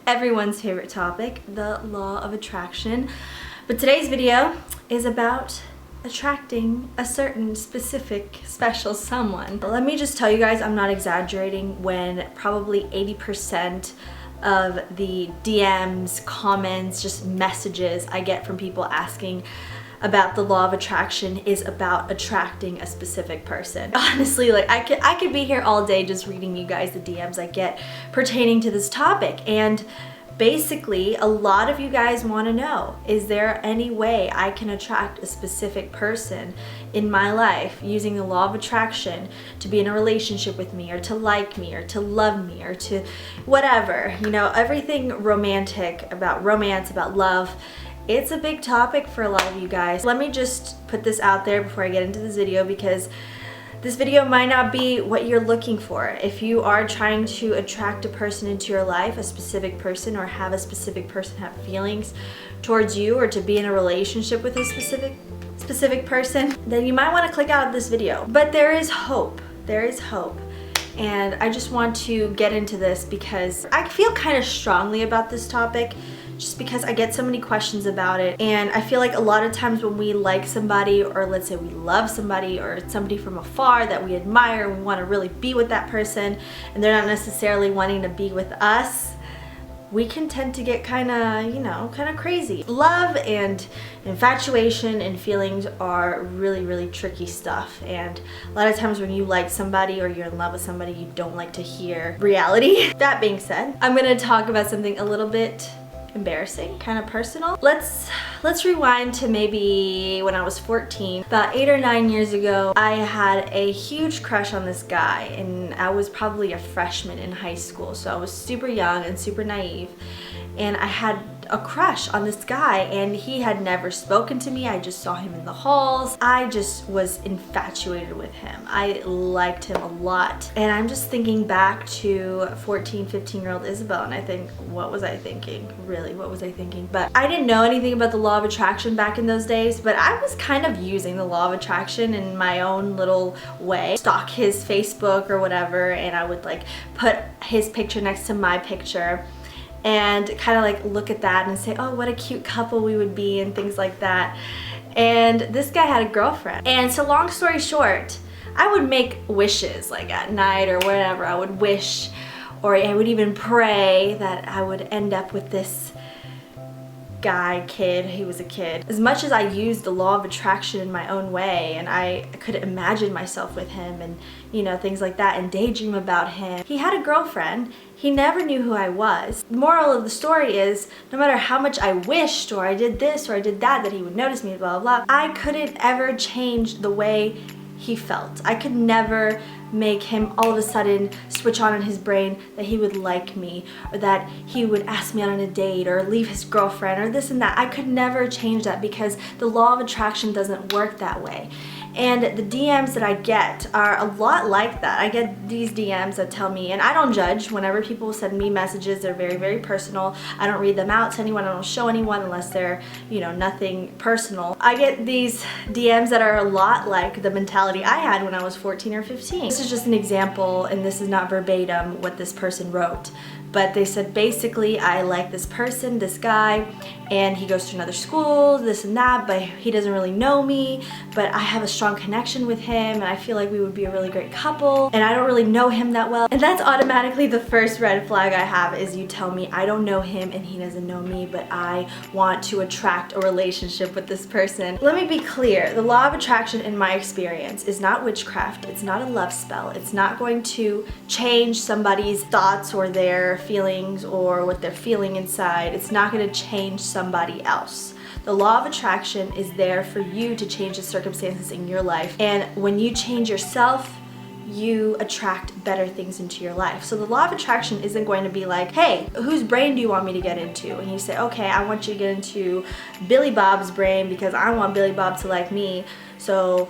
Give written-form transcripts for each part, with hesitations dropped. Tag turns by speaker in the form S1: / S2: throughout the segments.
S1: everyone's favorite topic, the law of attraction. But today's video is about attracting a certain specific special someone. Let me just tell you guys, I'm not exaggerating when probably 80% of the DMs, comments, just messages I get from people asking about the law of attraction is about attracting a specific person. Honestly, like I could be here all day just reading you guys the DMs I get pertaining to this topic. And basically, a lot of you guys want to know, is there any way I can attract a specific person in my life using the law of attraction to be in a relationship with me, or to like me, or to love me, or to whatever, you know, everything romantic, about romance, about love. It's a big topic for a lot of you guys. Let me just put this out there before I get into this video, because this video might not be what you're looking for. If you are trying to attract a person into your life, a specific person, or have a specific person have feelings towards you, or to be in a relationship with a specific person, then you might want to click out of this video. But there is hope. There is hope. And I just want to get into this because I feel kind of strongly about this topic, just because I get so many questions about it. And I feel like a lot of times when we like somebody, or let's say we love somebody, or it's somebody from afar that we admire, we want to really be with that person, and they're not necessarily wanting to be with us, we can tend to get kind of, you know, kind of crazy. Love and infatuation and feelings are really, really tricky stuff. And a lot of times when you like somebody or you're in love with somebody, you don't like to hear reality. That being said, I'm going to talk about something a little bit embarrassing, kind of personal. Let's rewind to maybe when I was 14. About 8 or 9 years ago, I had a huge crush on this guy, and I was probably a freshman in high school, so I was super young and super naive, and I had a crush on this guy, and he had never spoken to me. I just saw him in the halls. I just was infatuated with him. I liked him a lot. And I'm just thinking back to 14, 15-year-old Isabel, and I think, what was I thinking? Really, what was I thinking? But I didn't know anything about the law of attraction back in those days, but I was kind of using the law of attraction in my own little way. Stalk his Facebook or whatever, and I would like put his picture next to my picture and kind of like look at that and say, oh, what a cute couple we would be, and things like that. And this guy had a girlfriend. And so long story short, I would make wishes like at night or whatever. I would wish, or I would even pray that I would end up with this guy, kid, he was a kid. As much as I used the law of attraction in my own way, and I could imagine myself with him and, you know, things like that, and daydream about him, he had a girlfriend. He never knew who I was. The moral of the story is, no matter how much I wished, or I did this or I did that he would notice me, blah, blah, blah, I couldn't ever change the way he felt. I could never make him all of a sudden switch on in his brain that he would like me, or that he would ask me out on a date, or leave his girlfriend, or this and that. I could never change that, because the law of attraction doesn't work that way. And the DMs that I get are a lot like that. I get these DMs that tell me, and I don't judge. Whenever people send me messages, they're very, very personal. I don't read them out to anyone. I don't show anyone unless they're, you know, nothing personal. I get these DMs that are a lot like the mentality I had when I was 14 or 15. This is just an example, and this is not verbatim what this person wrote. But they said, basically, I like this person, this guy, and he goes to another school, this and that, but he doesn't really know me, but I have a strong connection with him, and I feel like we would be a really great couple, and I don't really know him that well. And that's automatically the first red flag I have, is you tell me I don't know him and he doesn't know me, but I want to attract a relationship with this person. Let me be clear, the law of attraction in my experience is not witchcraft, it's not a love spell, it's not going to change somebody's thoughts or their feelings or what they're feeling inside. It's not going to change somebody else. The law of attraction is there for you to change the circumstances in your life, and when you change yourself, you attract better things into your life. So the law of attraction isn't going to be like, hey, whose brain do you want me to get into? And you say, okay, I want you to get into Billy Bob's brain because I want Billy Bob to like me. So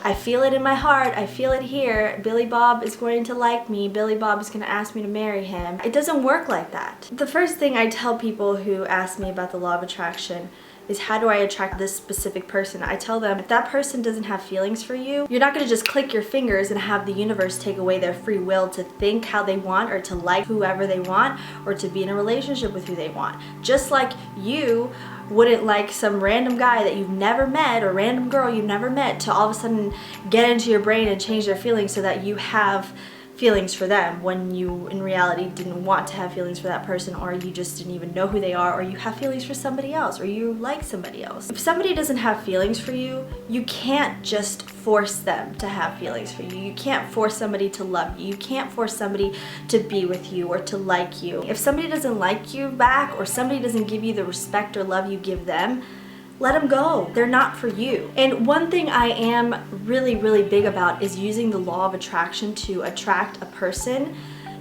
S1: I feel it in my heart, I feel it here, Billy Bob is going to like me, Billy Bob is going to ask me to marry him. It doesn't work like that. The first thing I tell people who ask me about the law of attraction is how do I attract this specific person? I tell them, if that person doesn't have feelings for you, you're not gonna just click your fingers and have the universe take away their free will to think how they want or to like whoever they want or to be in a relationship with who they want. Just like you wouldn't like some random guy that you've never met or random girl you've never met to all of a sudden get into your brain and change their feelings so that you have feelings for them when you in reality didn't want to have feelings for that person, or you just didn't even know who they are, or you have feelings for somebody else, or you like somebody else. If somebody doesn't have feelings for you, you can't just force them to have feelings for you. You can't force somebody to love you. You can't force somebody to be with you or to like you. If somebody doesn't like you back, or somebody doesn't give you the respect or love you give them, let them go. They're not for you. And one thing I am really, really big about is using the law of attraction to attract a person,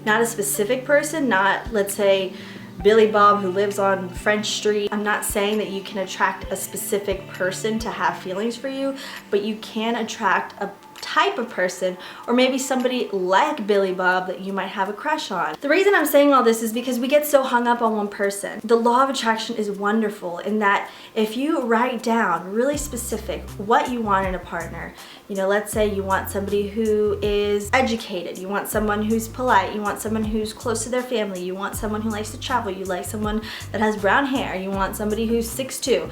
S1: not a specific person, not, let's say, Billy Bob who lives on French Street. I'm not saying that you can attract a specific person to have feelings for you, but you can attract a type of person, or maybe somebody like Billy Bob that you might have a crush on. The reason I'm saying all this is because we get so hung up on one person. The law of attraction is wonderful in that if you write down really specific what you want in a partner, you know, let's say you want somebody who is educated, you want someone who's polite, you want someone who's close to their family, you want someone who likes to travel, you like someone that has brown hair, you want somebody who's 6'2".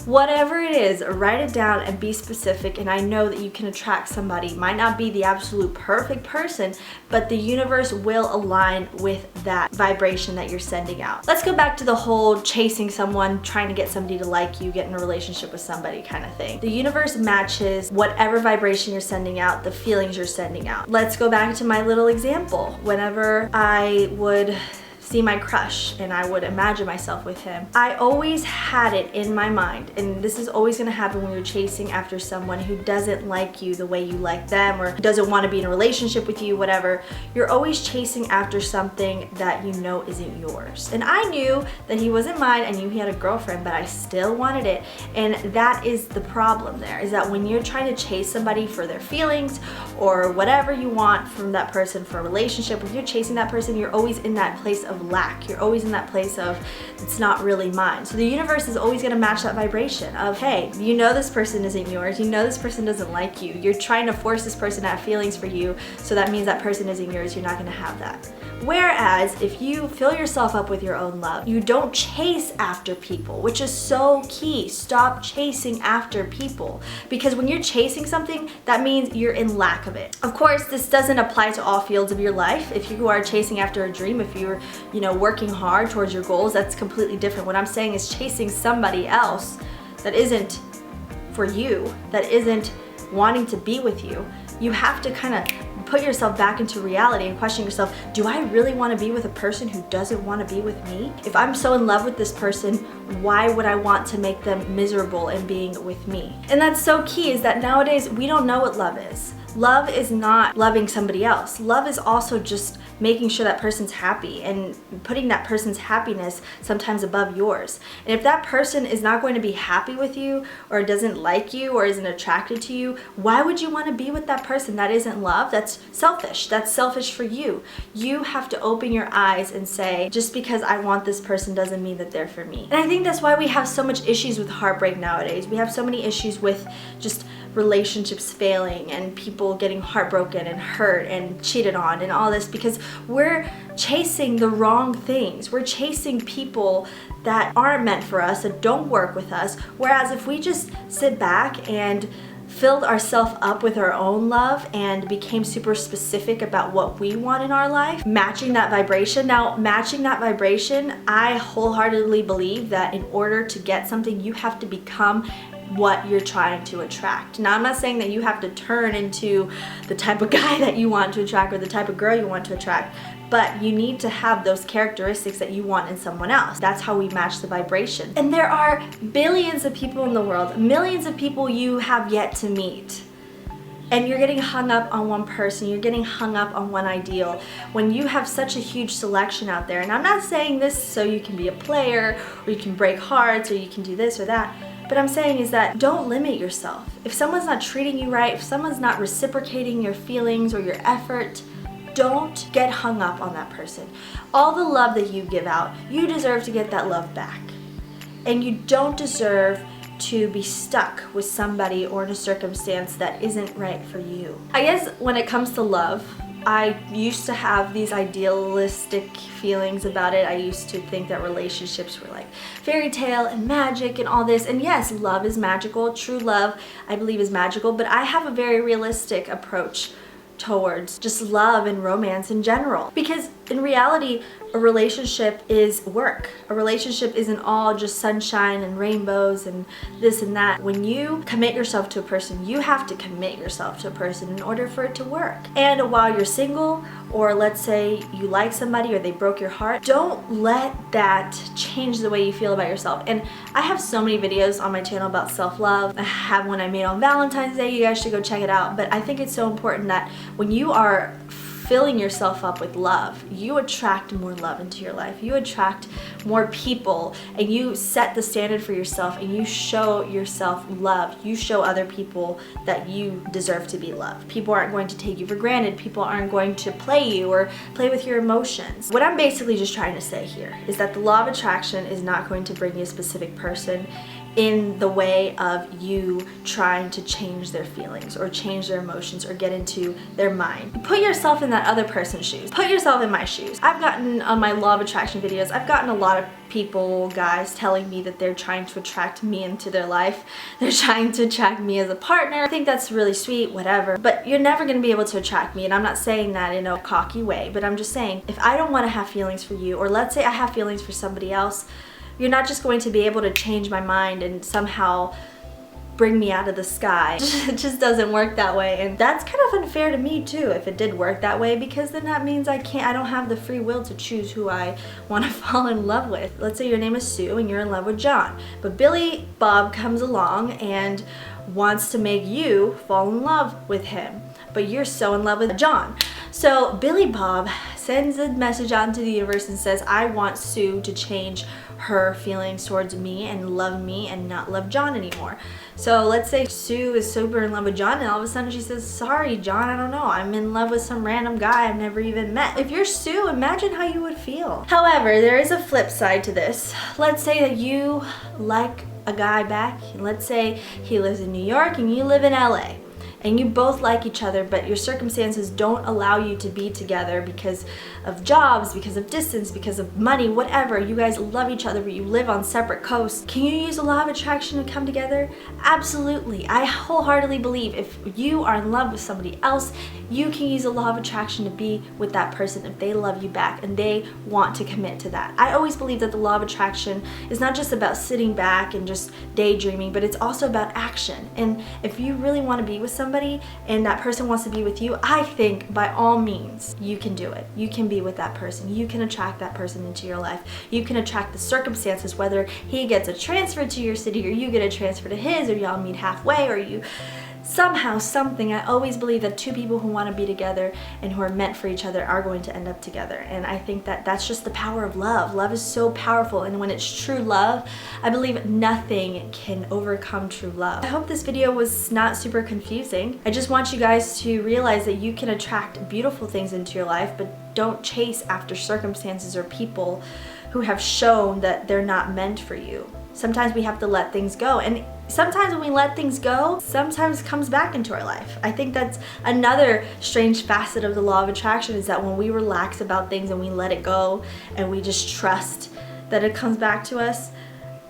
S1: Whatever it is, write it down and be specific, and I know that you can attract somebody. It might not be the absolute perfect person, but the universe will align with that vibration that you're sending out. Let's go back to the whole chasing someone, trying to get somebody to like you, get in a relationship with somebody kind of thing. The universe matches whatever vibration you're sending out, the feelings you're sending out. Let's go back to my little example. Whenever I would see my crush and I would imagine myself with him, I always had it in my mind, and this is always going to happen when you're chasing after someone who doesn't like you the way you like them, or doesn't want to be in a relationship with you, whatever. You're always chasing after something that you know isn't yours. And I knew that he wasn't mine. I knew he had a girlfriend, but I still wanted it. And that is the problem there, is that when you're trying to chase somebody for their feelings or whatever you want from that person for a relationship, when you're chasing that person, you're always in that place of lack. You're always in that place of, it's not really mine. So the universe is always going to match that vibration of, hey, you know this person isn't yours. You know this person doesn't like you. You're trying to force this person to have feelings for you, so that means that person isn't yours. You're not going to have that. Whereas if you fill yourself up with your own love, you don't chase after people, which is so key. Stop chasing after people, because when you're chasing something, that means you're in lack of it. Of course, this doesn't apply to all fields of your life. If you are chasing after a dream, if you're, working hard towards your goals, that's completely different. What I'm saying is chasing somebody else that isn't for you, that isn't wanting to be with you. You have to kind of put yourself back into reality and question yourself, do I really want to be with a person who doesn't want to be with me? If I'm so in love with this person, why would I want to make them miserable in being with me? And that's so key, is that nowadays we don't know what love is. Love is not loving somebody else. Love is also just making sure that person's happy and putting that person's happiness sometimes above yours. And if that person is not going to be happy with you, or doesn't like you, or isn't attracted to you, why would you want to be with that person? That isn't love. That's selfish. That's selfish for you. You have to open your eyes and say, just because I want this person doesn't mean that they're for me. And I think that's why we have so much issues with heartbreak nowadays. We have so many issues with just relationships failing and people getting heartbroken and hurt and cheated on and all this, because we're chasing the wrong things. We're chasing people that aren't meant for us, that don't work with us. Whereas if we just sit back and filled ourselves up with our own love and became super specific about what we want in our life, matching that vibration. Now, matching that vibration, I wholeheartedly believe that in order to get something, you have to become what you're trying to attract. Now, I'm not saying that you have to turn into the type of guy that you want to attract or the type of girl you want to attract, but you need to have those characteristics that you want in someone else. That's how we match the vibration. And there are billions of people in the world, millions of people you have yet to meet. And you're getting hung up on one person, you're getting hung up on one ideal, when you have such a huge selection out there. And I'm not saying this so you can be a player, or you can break hearts, or you can do this or that. But I'm saying is that don't limit yourself. If someone's not treating you right, if someone's not reciprocating your feelings or your effort, don't get hung up on that person. All the love that you give out, you deserve to get that love back. and you don't deserve to be stuck with somebody or in a circumstance that isn't right for you. I guess when it comes to love, I used to have these idealistic feelings about it. I used to think that relationships were like fairy tale and magic and all this. And yes, love is magical. True love, I believe, is magical. But I have a very realistic approach towards just love and romance in general. Because in reality, a relationship is work. A relationship isn't all just sunshine and rainbows and this and that. When you commit yourself to a person, you have to commit yourself to a person in order for it to work. And while you're single, or let's say you like somebody or they broke your heart, don't let that change the way you feel about yourself. And I have so many videos on my channel about self-love. I have one I made on Valentine's Day. You guys should go check it out. But I think it's so important that when you are filling yourself up with love, you attract more love into your life. You attract more people, and you set the standard for yourself, and you show yourself love. You show other people that you deserve to be loved. People aren't going to take you for granted. People aren't going to play you or play with your emotions. What I'm basically just trying to say here is that the law of attraction is not going to bring you a specific person in the way of you trying to change their feelings or change their emotions or get into their mind. Put yourself in that other person's shoes. Put yourself in my shoes. I've gotten on my law of attraction videos, I've gotten a lot of people, guys, telling me that they're trying to attract me into their life. They're trying to attract me as a partner. I think that's really sweet, whatever. But you're never going to be able to attract me, and I'm not saying that in a cocky way, but I'm just saying if I don't want to have feelings for you, or let's say I have feelings for somebody else, you're not just going to be able to change my mind and somehow bring me out of the sky. It just doesn't work that way, and that's kind of unfair to me too if it did work that way, because then that means I don't have the free will to choose who I want to fall in love with. Let's say your name is Sue and you're in love with John, but Billy Bob comes along and wants to make you fall in love with him, but you're so in love with John. So Billy Bob sends a message out into the universe and says, I want Sue to change her feelings towards me and love me and not love John anymore. So let's say Sue is super in love with John, and all of a sudden she says, sorry John, I don't know, I'm in love with some random guy I've never even met. If you're Sue, imagine how you would feel. However, there is a flip side to this. Let's say that you like a guy back, and let's say he lives in New York and you live in LA. And you both like each other, but your circumstances don't allow you to be together because of jobs, because of distance, because of money, whatever. You guys love each other, but you live on separate coasts. Can you use a law of attraction to come together? Absolutely. I wholeheartedly believe if you are in love with somebody else, you can use a law of attraction to be with that person if they love you back and they want to commit to that. I always believe that the law of attraction is not just about sitting back and just daydreaming, but it's also about action. And if you really want to be with somebody and that person wants to be with you, I think by all means you can do it. You can be with that person. You can attract that person into your life. You can attract the circumstances, whether he gets a transfer to your city or you get a transfer to his, or y'all meet halfway, or you somehow, something. I always believe that two people who want to be together and who are meant for each other are going to end up together. And I think that that's just the power of love. Love is so powerful, and when it's true love, I believe nothing can overcome true love. I hope this video was not super confusing. I just want you guys to realize that you can attract beautiful things into your life, but don't chase after circumstances or people who have shown that they're not meant for you. Sometimes we have to let things go, and sometimes when we let things go, sometimes it comes back into our life. I think that's another strange facet of the law of attraction, is that when we relax about things and we let it go and we just trust that it comes back to us,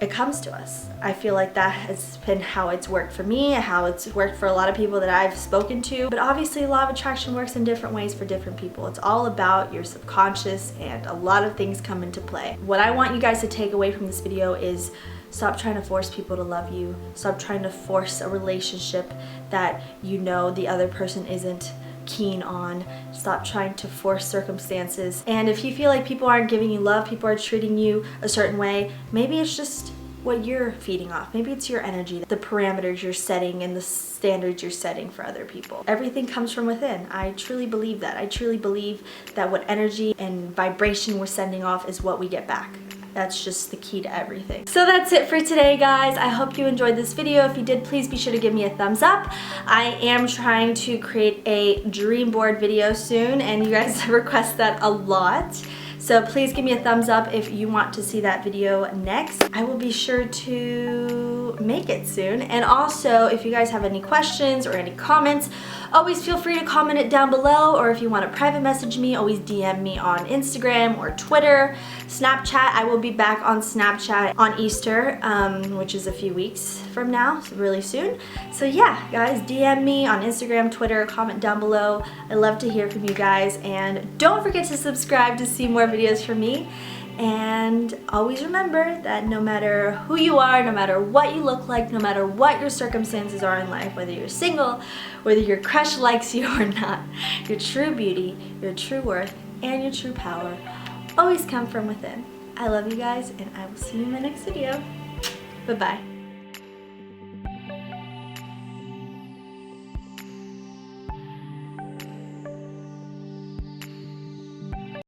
S1: it comes to us. I feel like that has been how it's worked for me, how it's worked for a lot of people that I've spoken to. But obviously the law of attraction works in different ways for different people. It's all about your subconscious, and a lot of things come into play. What I want you guys to take away from this video is stop trying to force people to love you. Stop trying to force a relationship that you know the other person isn't keen on. Stop trying to force circumstances. And if you feel like people aren't giving you love, people are treating you a certain way, maybe it's just what you're feeding off. Maybe it's your energy, the parameters you're setting and the standards you're setting for other people. Everything comes from within. I truly believe that. I truly believe that what energy and vibration we're sending off is what we get back. That's just the key to everything. So that's it for today, guys. I hope you enjoyed this video. If you did, please be sure to give me a thumbs up. I am trying to create a dream board video soon, and you guys request that a lot. So please give me a thumbs up if you want to see that video next. I will be sure to make it soon. And also, if you guys have any questions or any comments, always feel free to comment it down below, or if you want to private message me, always DM me on Instagram or Twitter, Snapchat. I will be back on Snapchat on Easter, which is a few weeks from now, so really soon. So yeah, guys, DM me on Instagram, Twitter, comment down below. I love to hear from you guys, and don't forget to subscribe to see more videos from me. And always remember that no matter who you are, no matter what you look like, no matter what your circumstances are in life, whether you're single, whether your crush likes you or not, your true beauty, your true worth, and your true power always come from within. I love you guys, and I will see you in my next video. Bye-bye.